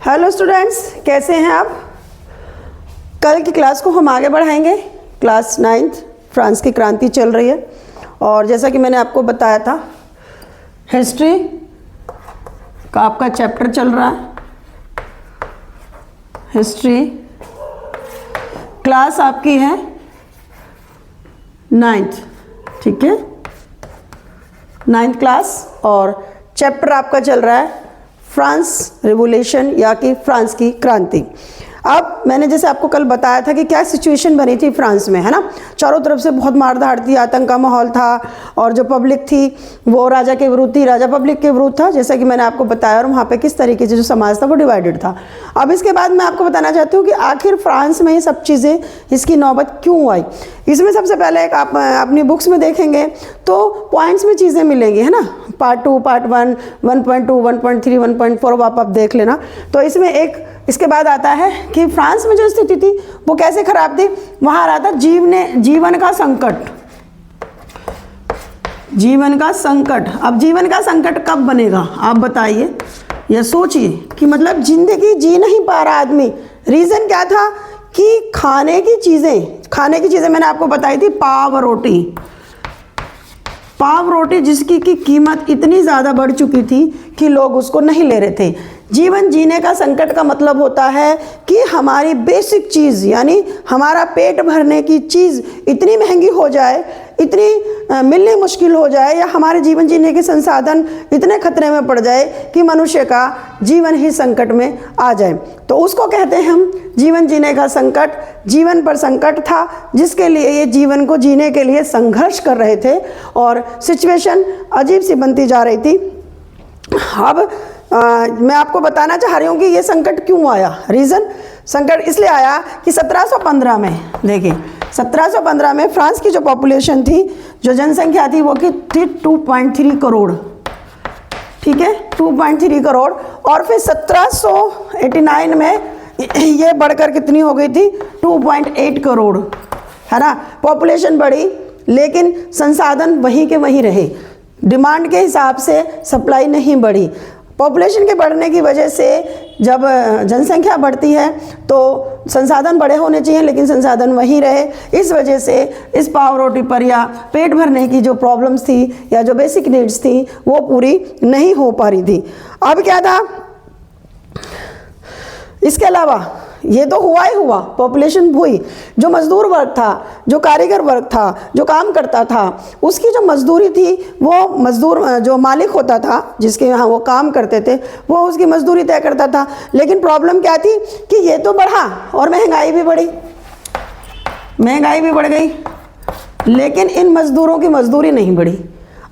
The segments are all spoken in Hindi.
हेलो स्टूडेंट्स, कैसे हैं आप। कल की क्लास को हम आगे बढ़ाएंगे। क्लास 9th फ्रांस की क्रांति चल रही है और जैसा कि मैंने आपको बताया था हिस्ट्री का आपका चैप्टर चल रहा है। हिस्ट्री क्लास आपकी है 9th, ठीक है, 9th क्लास और चैप्टर आपका चल रहा है फ्रांस रिवोल्यूशन या कि फ्रांस की क्रांति। अब मैंने जैसे आपको कल बताया था कि क्या सिचुएशन बनी थी फ्रांस में, है ना। चारों तरफ से बहुत मारधाड़ थी, आतंक का माहौल था और जो पब्लिक थी वो राजा के विरुद्ध थी, राजा पब्लिक के विरुद्ध था, जैसा कि मैंने आपको बताया। और वहाँ पे किस तरीके से जो समाज था वो डिवाइडेड था। अब इसके बाद मैं आपको बताना चाहती हूँ कि आखिर फ्रांस में ये सब चीज़ें, इसकी नौबत क्यों आई। इसमें सबसे पहले एक आप अपनी बुक्स में देखेंगे तो पॉइंट्स में चीज़ें मिलेंगी, है ना। पार्ट 2, पार्ट 1, 1.2, 1.3, 1.4 आप देख लेना। तो इसमें एक इसके बाद आता है कि फ्रांस में जो स्थिति थी वो कैसे खराब थी। वहाँ आ रहा था जीवन का संकट। जीवन का संकट। अब जीवन का संकट कब बनेगा आप बताइए, या सोचिए कि मतलब जिंदगी जी नहीं पा रहा आदमी। रीज़न क्या था कि खाने की चीज़ें मैंने आपको बताई थी, पाव रोटी जिसकी की कीमत इतनी ज़्यादा बढ़ चुकी थी कि लोग उसको नहीं ले रहे थे। जीवन जीने का संकट का मतलब होता है कि हमारी बेसिक चीज़ यानी हमारा पेट भरने की चीज़ इतनी महंगी हो जाए, इतनी मिलनी मुश्किल हो जाए, या हमारे जीवन जीने के संसाधन इतने खतरे में पड़ जाए कि मनुष्य का जीवन ही संकट में आ जाए। तो उसको कहते हैं हम जीवन जीने का संकट। जीवन पर संकट था जिसके लिए ये जीवन को जीने के लिए संघर्ष कर रहे थे और सिचुएशन अजीब सी बनती जा रही थी। अब मैं आपको बताना चाह रही हूँ कि ये संकट क्यों आया। रीज़न संकट इसलिए आया कि 1715 में, देखिए 1715 में फ्रांस की जो पॉपुलेशन थी, जो जनसंख्या थी वो की थी 2.3 करोड़, ठीक है, 2.3 करोड़। और फिर 1789 में ये बढ़कर कितनी हो गई थी, 2.8 करोड़, है ना। पॉपुलेशन बढ़ी लेकिन संसाधन वहीं के वहीं रहे, डिमांड के हिसाब से सप्लाई नहीं बढ़ी। पॉपुलेशन के बढ़ने की वजह से जब जनसंख्या बढ़ती है तो संसाधन बड़े होने चाहिए लेकिन संसाधन वहीं रहे। इस वजह से इस पाव रोटी पर या पेट भरने की जो प्रॉब्लम्स थी या जो बेसिक नीड्स थी वो पूरी नहीं हो पा रही थी। अब क्या था, इसके अलावा ये तो हुआ ही हुआ, पॉपुलेशन हुई। जो मजदूर वर्ग था, जो कारीगर वर्ग था, जो काम करता था, उसकी जो मजदूरी थी वो मजदूर जो मालिक होता था जिसके यहाँ वो काम करते थे वो उसकी मजदूरी तय करता था। लेकिन प्रॉब्लम क्या थी कि ये तो बढ़ा और महंगाई भी बढ़ गई, लेकिन इन मजदूरों की मजदूरी नहीं बढ़ी।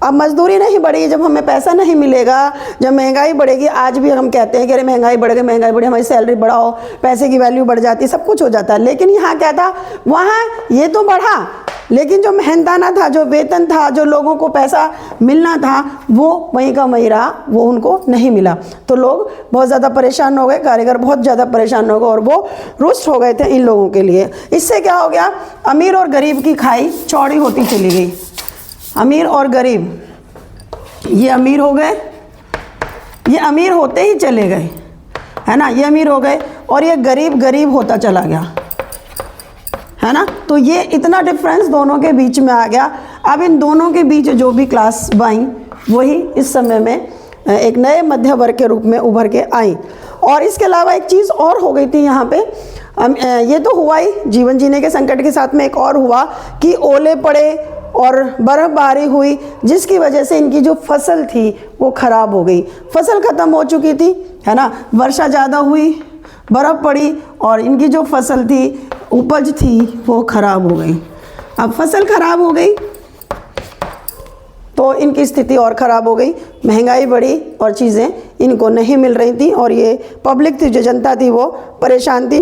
अब मजदूरी नहीं बढ़ी, जब हमें पैसा नहीं मिलेगा, जब महंगाई बढ़ेगी। आज भी हम कहते हैं कि अरे महंगाई बढ़ गई, हमारी सैलरी बढ़ाओ, पैसे की वैल्यू बढ़ जाती है, सब कुछ हो जाता है। लेकिन यहाँ क्या था, वहाँ ये तो बढ़ा लेकिन जो मेहनताना था, जो वेतन था, जो लोगों को पैसा मिलना था वो वहीं का वहीं रहा, वो उनको नहीं मिला। तो लोग बहुत ज़्यादा परेशान हो गए, कारीगर बहुत ज़्यादा परेशान हो गए और वो रुष्ट हो गए थे इन लोगों के लिए। इससे क्या हो गया, अमीर और गरीब की खाई चौड़ी होती चली गई। अमीर और गरीब, ये अमीर हो गए, ये अमीर होते ही चले गए, है ना। ये अमीर हो गए और ये गरीब होता चला गया, है ना। तो ये इतना डिफरेंस दोनों के बीच में आ गया। अब इन दोनों के बीच जो भी क्लास आई वही इस समय में एक नए मध्य वर्ग के रूप में उभर के आई। और इसके अलावा एक चीज़ और हो गई थी यहाँ पे, ये तो हुआ ही जीवन जीने के संकट के साथ में एक और हुआ कि ओले पड़े और बर्फबारी हुई जिसकी वजह से इनकी जो फसल थी वो ख़राब हो गई। फसल ख़त्म हो चुकी थी, है ना। वर्षा ज़्यादा हुई, बर्फ़ पड़ी और इनकी जो फसल थी, उपज थी, वो ख़राब हो गई। अब फसल ख़राब हो गई तो इनकी स्थिति और ख़राब हो गई, महंगाई बढ़ी और चीज़ें इनको नहीं मिल रही थी और ये पब्लिक थी, जो जनता थी वो परेशान थी।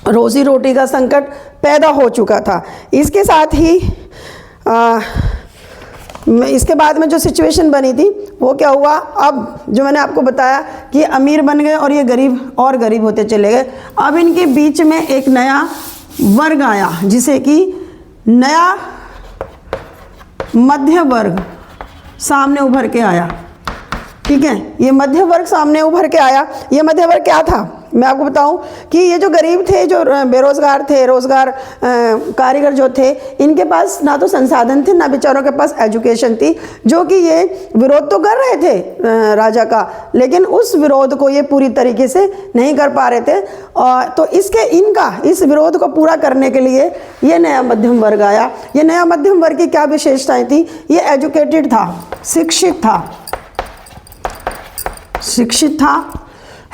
रोज़ी रोटी का संकट पैदा हो चुका था। इसके साथ ही इसके बाद में जो सिचुएशन बनी थी वो क्या हुआ, अब जो मैंने आपको बताया कि अमीर बन गए और ये गरीब होते चले गए। अब इनके बीच में एक नया वर्ग आया जिसे कि नया मध्य वर्ग सामने उभर के आया। ठीक है, ये मध्य वर्ग सामने उभर के आया। ये मध्य वर्ग क्या था मैं आपको बताऊं कि ये जो गरीब थे, जो बेरोजगार थे, रोजगार कारीगर जो थे, इनके पास ना तो संसाधन थे, ना बेचारों के पास एजुकेशन थी, जो कि ये विरोध तो कर रहे थे राजा का, लेकिन उस विरोध को ये पूरी तरीके से नहीं कर पा रहे थे। तो इस विरोध को पूरा करने के लिए ये नया मध्यम वर्ग आया। ये नया मध्यम वर्ग की क्या विशेषताएं थी? ये एजुकेटेड था, शिक्षित था,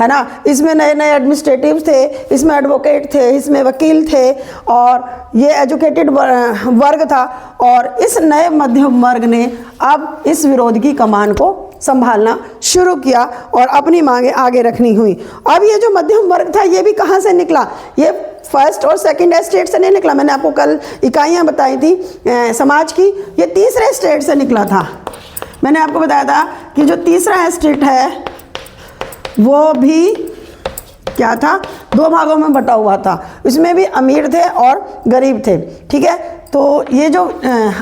है ना। इसमें नए नए एडमिनिस्ट्रेटिव थे, इसमें एडवोकेट थे, इसमें वकील थे, और ये एजुकेटेड वर्ग था। और इस नए मध्यम वर्ग ने अब इस विरोध की कमान को संभालना शुरू किया और अपनी मांगे आगे रखनी हुई। अब ये जो मध्यम वर्ग था, ये भी कहाँ से निकला? ये फर्स्ट और सेकंड एस्टेट से नहीं निकला। मैंने आपको कल इकाइयाँ बताई थी समाज की, ये तीसरे एस्टेट से निकला था। मैंने आपको बताया था कि जो तीसरा एस्टेट है वो भी क्या था? दो भागों में बटा हुआ था। इसमें भी अमीर थे और गरीब थे, ठीक है। तो ये जो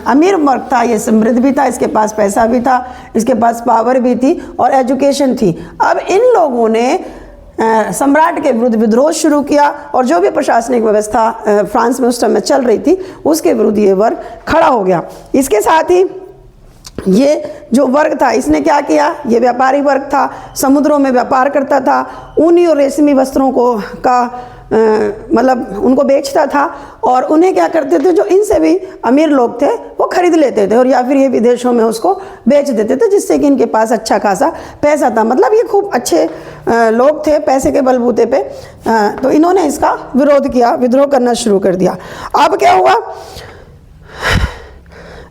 अमीर वर्ग था, ये समृद्ध भी था, इसके पास पैसा भी था, इसके पास पावर भी थी और एजुकेशन थी। अब इन लोगों ने सम्राट के विरुद्ध विद्रोह शुरू किया और जो भी प्रशासनिक व्यवस्था फ्रांस में उस समय चल रही थी, उसके विरुद्ध ये वर्ग खड़ा हो गया। इसके साथ ही ये जो वर्ग था, इसने क्या किया? ये व्यापारी वर्ग था, समुद्रों में व्यापार करता था, ऊनी और रेशमी वस्त्रों को मतलब उनको बेचता था, और उन्हें क्या करते थे, जो इनसे भी अमीर लोग थे वो खरीद लेते थे, और या फिर ये विदेशों में उसको बेच देते थे, जिससे कि इनके पास अच्छा खासा पैसा था। मतलब ये खूब अच्छे लोग थे, पैसे के बलबूते पे। तो इन्होंने इसका विरोध किया, विद्रोह करना शुरू कर दिया। अब क्या हुआ?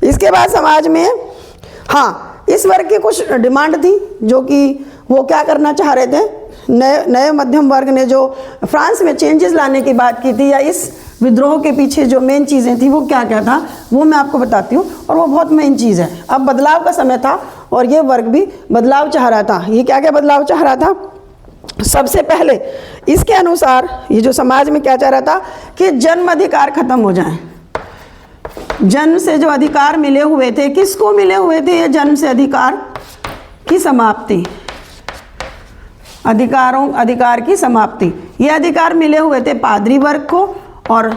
इसके बाद समाज में इस वर्ग की कुछ डिमांड थी, जो कि वो क्या करना चाह रहे थे। नए मध्यम वर्ग ने जो फ्रांस में चेंजेस लाने की बात की थी, या इस विद्रोह के पीछे जो मेन चीज़ें थी वो क्या क्या था, वो मैं आपको बताती हूँ, और वो बहुत मेन चीज़ है। अब बदलाव का समय था और ये वर्ग भी बदलाव चाह रहा था। ये क्या क्या बदलाव चाह रहा था? सबसे पहले इसके अनुसार ये जो समाज में क्या चाह रहा था कि जन्म अधिकार खत्म हो जाए। जन्म से जो अधिकार मिले हुए थे, किसको मिले हुए थे? ये जन्म से अधिकार की समाप्ति, अधिकार की समाप्ति। ये अधिकार मिले हुए थे पादरी वर्ग को, और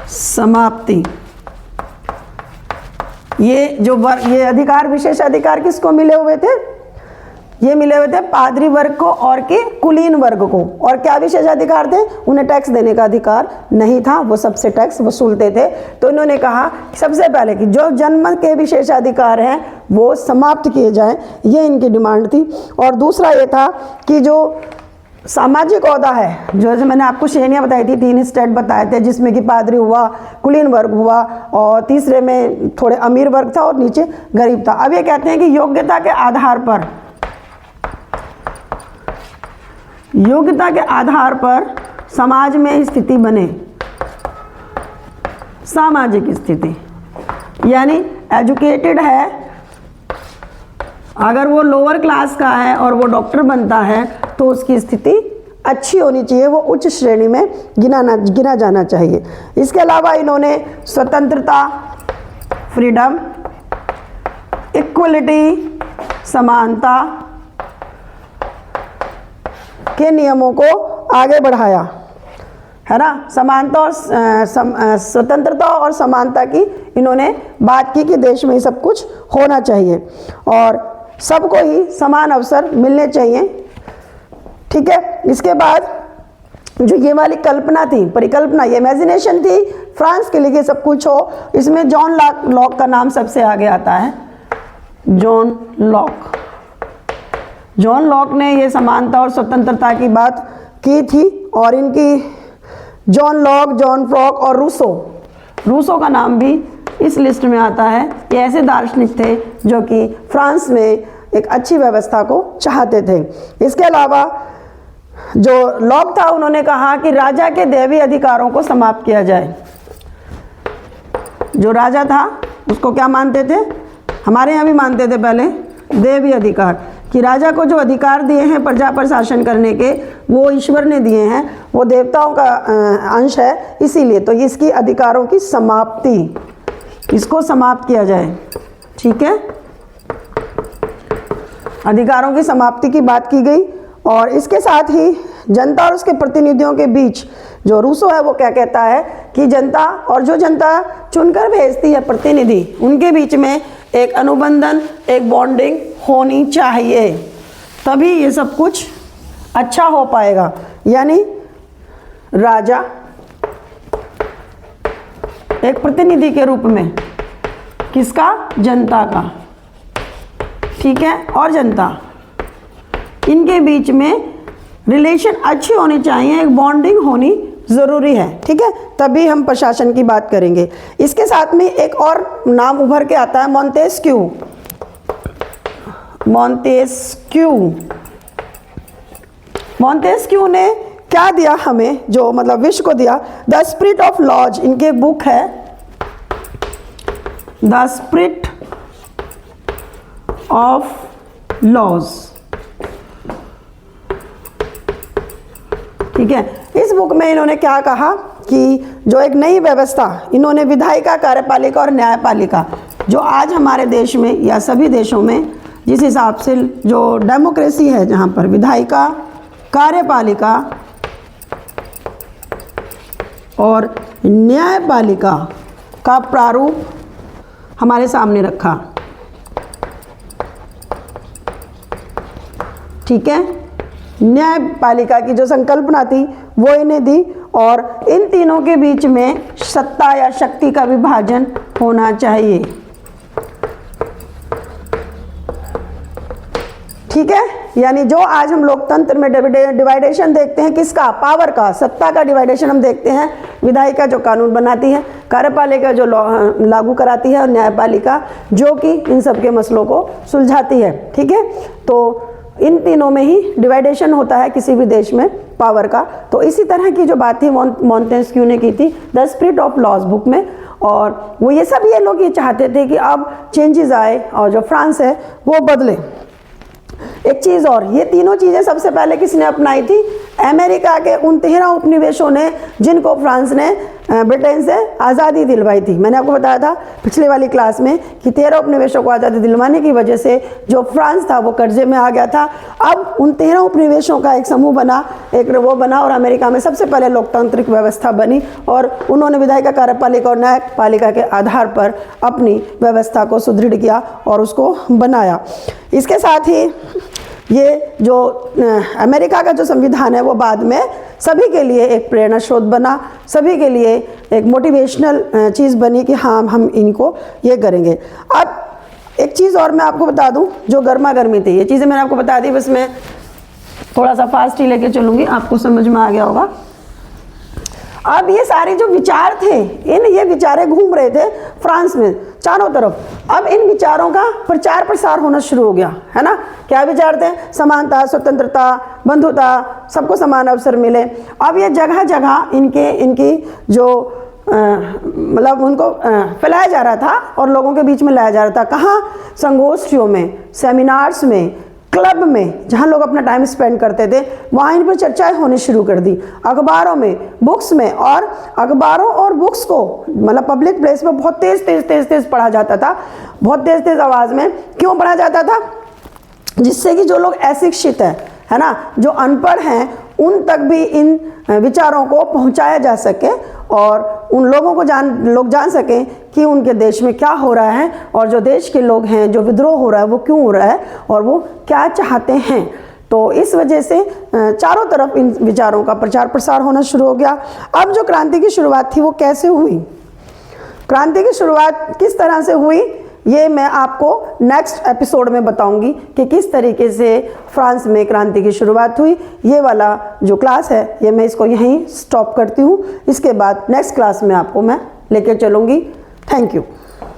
समाप्ति। ये अधिकार, विशेष अधिकार किसको मिले हुए थे? ये मिले हुए थे पादरी वर्ग को और के कुलीन वर्ग को। और क्या विशेष अधिकार थे? उन्हें टैक्स देने का अधिकार नहीं था, वो सबसे टैक्स वसूलते थे। तो इन्होंने कहा सबसे पहले कि जो जन्म के विशेष अधिकार हैं वो समाप्त किए जाएं, ये इनकी डिमांड थी। और दूसरा ये था कि जो सामाजिक ओहदा है, जो मैंने आपको श्रेणियाँ बताई थी, 3 स्टेट बताए थे, जिसमें कि पादरी हुआ, कुलीन वर्ग हुआ, और तीसरे में थोड़े अमीर वर्ग था और नीचे गरीब था। अब ये कहते हैं कि योग्यता के आधार पर समाज में स्थिति बने, सामाजिक स्थिति, यानी एजुकेटेड है, अगर वो लोअर क्लास का है और वो डॉक्टर बनता है तो उसकी स्थिति अच्छी होनी चाहिए, वो उच्च श्रेणी में गिना जाना चाहिए। इसके अलावा इन्होंने स्वतंत्रता, फ्रीडम, इक्वलिटी, समानता के नियमों को आगे बढ़ाया, है ना। समानता और स्वतंत्रता और समानता की इन्होंने बात की कि देश में ही सब कुछ होना चाहिए और सबको ही समान अवसर मिलने चाहिए, ठीक है। इसके बाद जो ये वाली कल्पना थी, परिकल्पना, ये इमेजिनेशन थी फ्रांस के लिए सब कुछ हो, इसमें जॉन लॉक का नाम सबसे आगे आता है। जॉन लॉक ने ये समानता और स्वतंत्रता की बात की थी, और इनकी जॉन लॉक, जॉन फ्रॉक और रूसो का नाम भी इस लिस्ट में आता है। ये ऐसे दार्शनिक थे जो कि फ्रांस में एक अच्छी व्यवस्था को चाहते थे। इसके अलावा जो लॉक था, उन्होंने कहा कि राजा के दैवी अधिकारों को समाप्त किया जाए। जो राजा था उसको क्या मानते थे? हमारे यहाँ भी मानते थे पहले, दैवी अधिकार, कि राजा को जो अधिकार दिए हैं प्रजा पर शासन करने के, वो ईश्वर ने दिए हैं, वो देवताओं का अंश है, इसीलिए तो इसकी अधिकारों की समाप्ति, इसको समाप्त किया जाए। ठीक है, अधिकारों की समाप्ति की बात की गई। और इसके साथ ही जनता और उसके प्रतिनिधियों के बीच जो रूसो है वो क्या कहता है कि जनता और जो जनता चुनकर भेजती है प्रतिनिधि, उनके बीच में एक अनुबंधन, एक बॉन्डिंग होनी चाहिए, तभी ये सब कुछ अच्छा हो पाएगा। यानी राजा एक प्रतिनिधि के रूप में किसका, जनता का, ठीक है, और जनता, इनके बीच में रिलेशन अच्छी होनी चाहिए, एक बॉन्डिंग होनी ज़रूरी है, ठीक है, तभी हम प्रशासन की बात करेंगे। इसके साथ में एक और नाम उभर के आता है, मॉन्तेस्क्यू। मॉन्तेस्क्यू, मॉन्तेस्क्यू ने क्या दिया हमें, जो मतलब विश्व को दिया, द स्पिरिट ऑफ लॉज। इनकी एक बुक है द स्पिरिट ऑफ लॉज, ठीक है। इस बुक में इन्होंने क्या कहा कि जो एक नई व्यवस्था, इन्होंने विधायिका, कार्यपालिका और न्यायपालिका, जो आज हमारे देश में या सभी देशों में जिस हिसाब से जो डेमोक्रेसी है, जहाँ पर विधायिका, कार्यपालिका और न्यायपालिका का प्रारूप हमारे सामने रखा, ठीक है। न्यायपालिका की जो संकल्पना थी वो इन्हें दी, और इन तीनों के बीच में सत्ता या शक्ति का विभाजन होना चाहिए, ठीक है। यानी जो आज हम लोकतंत्र में डिवाइडेशन देखते हैं, किसका, पावर का, सत्ता का डिवाइडेशन हम देखते हैं। विधायिका जो कानून बनाती है, कार्यपालिका जो लागू कराती है, और न्यायपालिका जो कि इन सब के मसलों को सुलझाती है, ठीक है। तो इन तीनों में ही डिवाइडेशन होता है किसी भी देश में पावर का। तो इसी तरह की जो बात थी मॉन्तेस्क्यू ने की थी the spirit of laws book में, और वो ये लोग ये चाहते थे कि अब चेंजेस आए और जो फ्रांस है वो बदले। एक चीज़ और, ये तीनों चीज़ें सबसे पहले किसने अपनाई थी, अमेरिका के उन 13 उपनिवेशों ने, जिनको फ्रांस ने ब्रिटेन से आज़ादी दिलवाई थी। मैंने आपको बताया था पिछले वाली क्लास में कि 13 उपनिवेशों को आज़ादी दिलवाने की वजह से जो फ्रांस था वो कर्जे में आ गया था। अब उन 13 उपनिवेशों का एक समूह बना, एक वो बना, और अमेरिका में सबसे पहले लोकतांत्रिक व्यवस्था बनी, और उन्होंने विधायिका, कार्यपालिका और न्यायपालिका के आधार पर अपनी व्यवस्था को सुदृढ़ किया और उसको बनाया। इसके साथ ही ये जो अमेरिका का जो संविधान है वो बाद में सभी के लिए एक प्रेरणा स्रोत बना, सभी के लिए एक मोटिवेशनल चीज़ बनी कि हाँ हम इनको ये करेंगे। अब एक चीज़ और मैं आपको बता दूं, जो गर्मा गर्मी थी, ये चीज़ें मैंने आपको बता दी, बस मैं थोड़ा सा फास्ट ही लेके चलूँगी, आपको समझ में आ गया होगा। अब ये सारे जो विचार थे, ये विचारे घूम रहे थे फ्रांस में चारों तरफ। अब इन विचारों का प्रचार प्रसार होना शुरू हो गया, है ना। क्या विचार थे, समानता, स्वतंत्रता, बंधुता, सबको समान अवसर मिले। अब ये जगह जगह इनकी जो मतलब उनको फैलाया जा रहा था और लोगों के बीच में लाया जा रहा था। कहाँ, संगोष्ठियों में, सेमिनार्स में, क्लब में, जहाँ लोग अपना टाइम स्पेंड करते थे, वहाँ इन पर चर्चाएं होनी शुरू कर दी। अखबारों में, बुक्स में, और अखबारों और बुक्स को मतलब पब्लिक प्लेस में बहुत तेज पढ़ा जाता था, बहुत तेज आवाज़ में। क्यों पढ़ा जाता था, जिससे कि जो लोग अशिक्षित है ना, जो अनपढ़ हैं, उन तक भी इन विचारों को पहुंचाया जा सके और उन लोगों को लोग जान सकें कि उनके देश में क्या हो रहा है और जो देश के लोग हैं, जो विद्रोह हो रहा है वो क्यों हो रहा है और वो क्या चाहते हैं। तो इस वजह से चारों तरफ इन विचारों का प्रचार प्रसार होना शुरू हो गया। अब जो क्रांति की शुरुआत थी वो कैसे हुई, क्रांति की शुरुआत किस तरह से हुई, ये मैं आपको नेक्स्ट एपिसोड में बताऊंगी कि किस तरीके से फ्रांस में क्रांति की शुरुआत हुई। ये वाला जो क्लास है ये मैं इसको यहीं स्टॉप करती हूँ। इसके बाद नेक्स्ट क्लास में आपको मैं लेकर चलूँगी। Thank you.